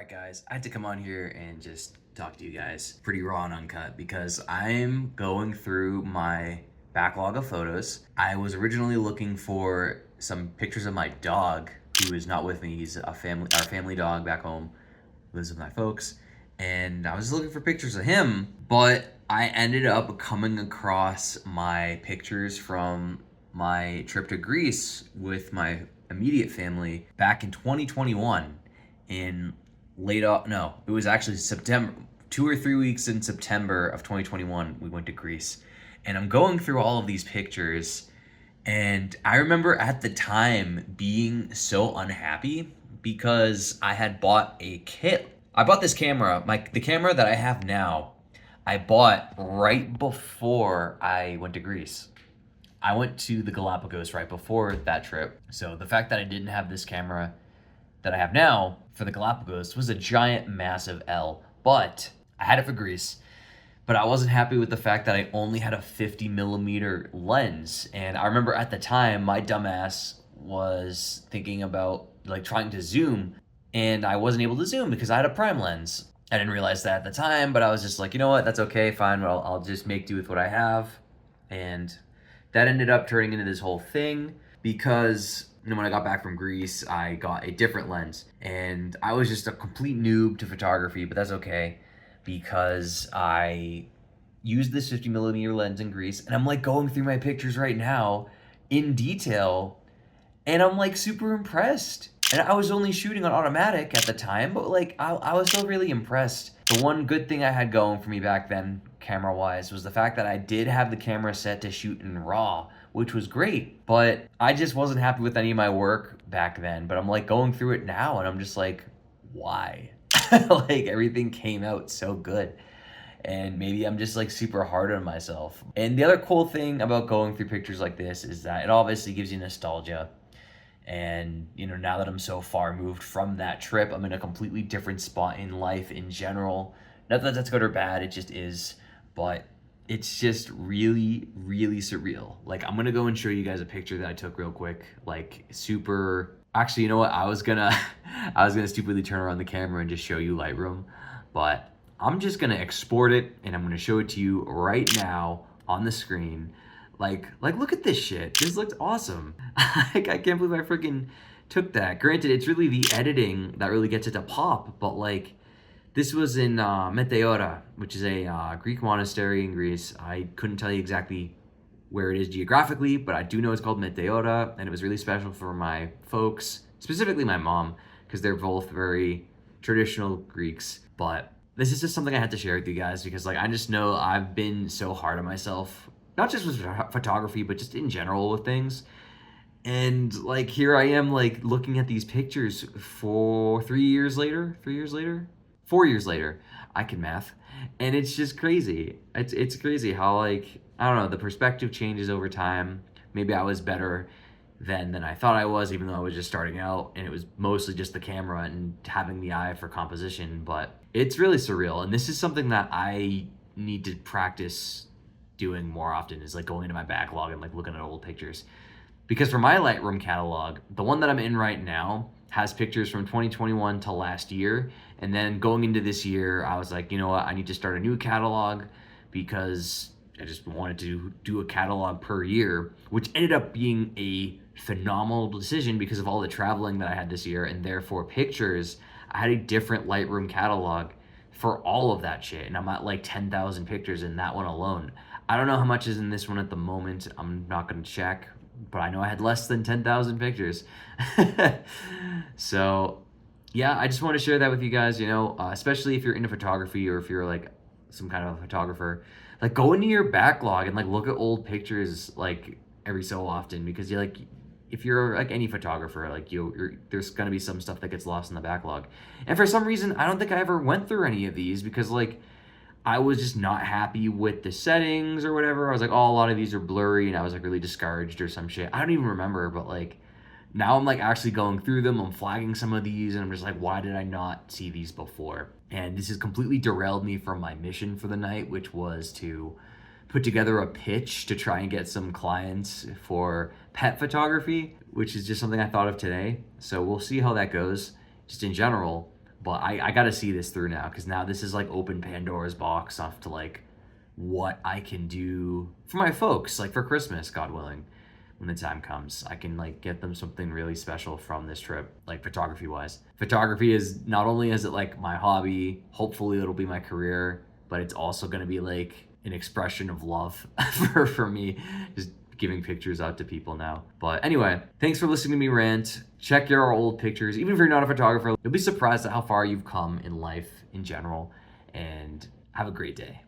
Alright guys, I had to come on here and just talk to you guys pretty raw and uncut because I'm going through my backlog of photos. I was originally looking for some pictures of my dog who is not with me. He's our family dog back home, lives with my folks. And I was looking for pictures of him, but I ended up coming across my pictures from my trip to Greece with my immediate family back in 2021 in it was actually September, 2 or 3 weeks in September of 2021, we went to Greece. And I'm going through all of these pictures, and I remember at the time being so unhappy because I had bought a kit. I bought this camera, the camera that I have now, I bought right before I went to Greece. I went to the Galapagos right before that trip. So the fact that I didn't have this camera that I have now for the Galapagos was a giant, massive L. But I had it for Greece, but I wasn't happy with the fact that I only had a 50 millimeter lens. And I remember at the time, my dumbass was thinking about trying to zoom, and I wasn't able to zoom because I had a prime lens. I didn't realize that at the time, but I was just like, you know what, that's okay, fine, well, I'll just make do with what I have. And that ended up turning into this whole thing because when I got back from Greece, I got a different lens. And I was just a complete noob to photography, but that's okay because I used this 50 millimeter lens in Greece, and I'm going through my pictures right now in detail, and I'm super impressed. And I was only shooting on automatic at the time, but I was still really impressed. The one good thing I had going for me back then, camera-wise, was the fact that I did have the camera set to shoot in RAW, which was great. But I just wasn't happy with any of my work back then. But I'm going through it now, and I'm just why? Everything came out so good. And maybe I'm just super hard on myself. And the other cool thing about going through pictures like this is that it obviously gives you nostalgia. And, now that I'm so far moved from that trip, I'm in a completely different spot in life in general. Not that that's good or bad, it just is. But it's just really, really surreal. I'm going to go and show you guys a picture that I took real quick. Super... Actually, you know what? I was gonna stupidly turn around the camera and just show you Lightroom. But I'm just going to export it, and I'm going to show it to you right now on the screen. Look at this shit. This looks awesome. I can't believe I freaking took that. Granted, it's really the editing that really gets it to pop, but this was in Meteora, which is a Greek monastery in Greece. I couldn't tell you exactly where it is geographically, but I do know it's called Meteora, and it was really special for my folks, specifically my mom, because they're both very traditional Greeks. But this is just something I had to share with you guys because I just know I've been so hard on myself, not just with photography, but just in general with things. And here I am looking at these pictures for 4 years later, I can math. And it's just crazy. It's crazy how I don't know, the perspective changes over time. Maybe I was better then than I thought I was, even though I was just starting out, and it was mostly just the camera and having the eye for composition. But it's really surreal, and this is something that I need to practice doing more often, is going into my backlog and looking at old pictures. Because for my Lightroom catalog, the one that I'm in right now has pictures from 2021 to last year. And then going into this year, I was like, you know what, I need to start a new catalog because I just wanted to do a catalog per year, which ended up being a phenomenal decision because of all the traveling that I had this year. And therefore pictures, I had a different Lightroom catalog for all of that shit. And I'm at 10,000 pictures in that one alone. I don't know how much is in this one at the moment. I'm not going to check, but I know I had less than 10,000 pictures. So yeah, I just want to share that with you guys, especially if you're into photography or if you're some kind of a photographer, go into your backlog and look at old pictures every so often, because if you're any photographer, there's going to be some stuff that gets lost in the backlog. And for some reason, I don't think I ever went through any of these because I was just not happy with the settings or whatever. I was oh, a lot of these are blurry, and I was really discouraged or some shit. I don't even remember, but now I'm actually going through them. I'm flagging some of these, and I'm just why did I not see these before? And this has completely derailed me from my mission for the night, which was to put together a pitch to try and get some clients for pet photography, which is just something I thought of today. So we'll see how that goes, just in general. But I gotta see this through now, because now this is like open Pandora's box off to like what I can do for my folks, like for Christmas, God willing, when the time comes. I can like get them something really special from this trip, like photography wise. Photography is not only is it like my hobby, hopefully it'll be my career, but it's also gonna be like an expression of love for me, just giving pictures out to people now. But anyway, thanks for listening to me rant. Check your old pictures. Even if you're not a photographer, you'll be surprised at how far you've come in life in general. And have a great day.